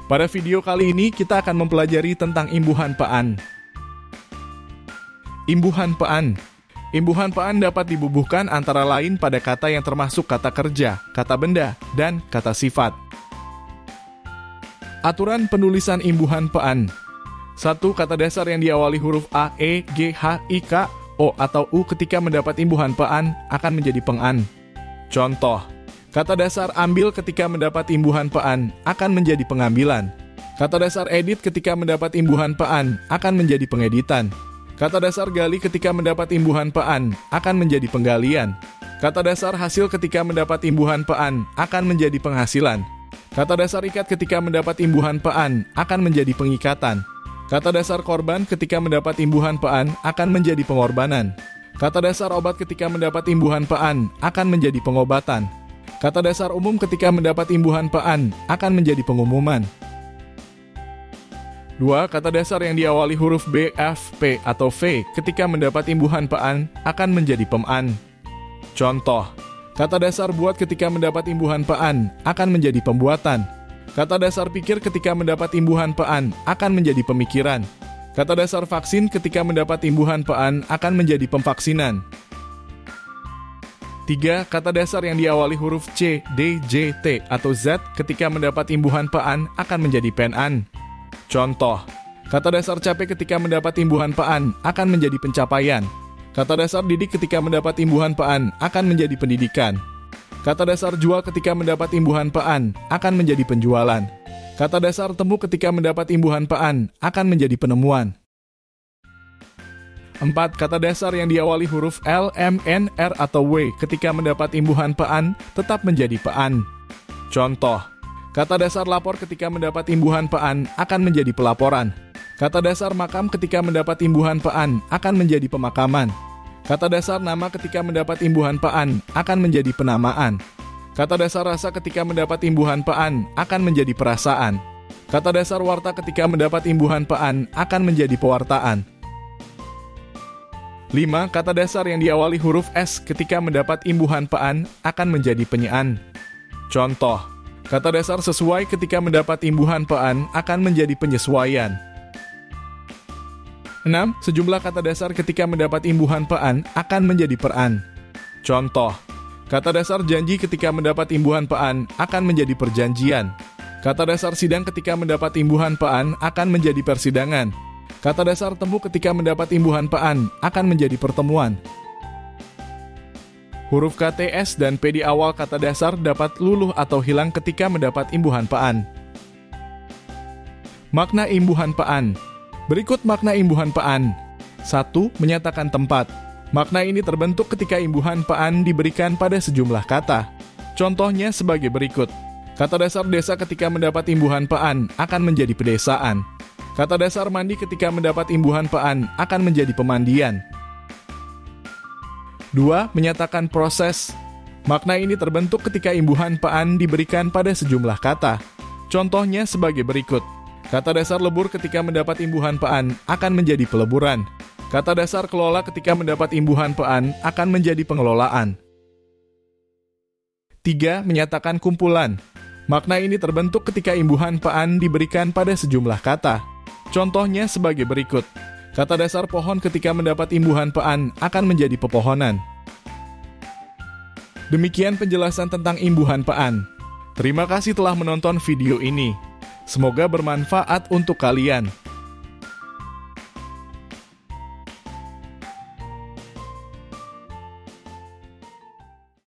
Pada video kali ini kita akan mempelajari tentang imbuhan paan. Imbuhan paan. Imbuhan paan dapat dibubuhkan antara lain pada kata yang termasuk kata kerja, kata benda, dan kata sifat. Aturan penulisan imbuhan paan. 1. Kata dasar yang diawali huruf A, E, G, H, I, K, O atau U ketika mendapat imbuhan paan akan menjadi pengan. Contoh, kata dasar ambil ketika mendapat imbuhan paan akan menjadi pengambilan. Kata dasar edit ketika mendapat imbuhan paan akan menjadi pengeditan. Kata dasar gali ketika mendapat imbuhan paan akan menjadi penggalian. Kata dasar hasil ketika mendapat imbuhan paan akan menjadi penghasilan. Kata dasar ikat ketika mendapat imbuhan paan akan menjadi pengikatan. Kata dasar korban ketika mendapat imbuhan paan akan menjadi pengorbanan. Kata dasar obat ketika mendapat imbuhan paan akan menjadi pengobatan. Kata dasar umum ketika mendapat imbuhan paan akan menjadi pengumuman. 2. Kata dasar yang diawali huruf B, F, P, atau V ketika mendapat imbuhan paan akan menjadi peman. Contoh, kata dasar buat ketika mendapat imbuhan paan akan menjadi pembuatan. Kata dasar pikir ketika mendapat imbuhan paan akan menjadi pemikiran. Kata dasar vaksin ketika mendapat imbuhan paan akan menjadi pemvaksinan. 3. Kata dasar yang diawali huruf C, D, J, T, atau Z ketika mendapat imbuhan paan akan menjadi penan. Contoh, kata dasar capek ketika mendapat imbuhan paan akan menjadi pencapaian. Kata dasar didik ketika mendapat imbuhan paan akan menjadi pendidikan. Kata dasar jual ketika mendapat imbuhan paan akan menjadi penjualan. Kata dasar temu ketika mendapat imbuhan paan akan menjadi penemuan. 4. Kata dasar yang diawali huruf L, M, N, R, atau W ketika mendapat imbuhan paan tetap menjadi paan. Contoh, kata dasar lapor ketika mendapat imbuhan paan akan menjadi pelaporan. Kata dasar makam ketika mendapat imbuhan paan akan menjadi pemakaman. Kata dasar nama ketika mendapat imbuhan paan akan menjadi penamaan. Kata dasar rasa ketika mendapat imbuhan paan akan menjadi perasaan. Kata dasar warta ketika mendapat imbuhan paan akan menjadi pewartaan. 5. Kata dasar yang diawali huruf S ketika mendapat imbuhan paan akan menjadi penyaan. Contoh, kata dasar sesuai ketika mendapat imbuhan paan akan menjadi penyesuaian. 6. Sejumlah kata dasar ketika mendapat imbuhan paan akan menjadi peran. Contoh, kata dasar janji ketika mendapat imbuhan paan akan menjadi perjanjian. Kata dasar sidang ketika mendapat imbuhan paan akan menjadi persidangan. Kata dasar temu ketika mendapat imbuhan paan akan menjadi pertemuan. Huruf K, T, S, dan P di awal kata dasar dapat luluh atau hilang ketika mendapat imbuhan paan. Makna imbuhan paan. Berikut makna imbuhan paan. 1. Menyatakan tempat. Makna ini terbentuk ketika imbuhan paan diberikan pada sejumlah kata. Contohnya sebagai berikut. Kata dasar desa ketika mendapat imbuhan paan akan menjadi pedesaan. Kata dasar mandi ketika mendapat imbuhan paan akan menjadi pemandian. 2. Menyatakan proses. Makna ini terbentuk ketika imbuhan paan diberikan pada sejumlah kata. Contohnya sebagai berikut. Kata dasar lebur ketika mendapat imbuhan paan akan menjadi peleburan. Kata dasar kelola ketika mendapat imbuhan paan akan menjadi pengelolaan. 3. Menyatakan kumpulan. Makna ini terbentuk ketika imbuhan paan diberikan pada sejumlah kata. Contohnya sebagai berikut. Kata dasar pohon ketika mendapat imbuhan paan akan menjadi pepohonan. Demikian penjelasan tentang imbuhan paan. Terima kasih telah menonton video ini. Semoga bermanfaat untuk kalian.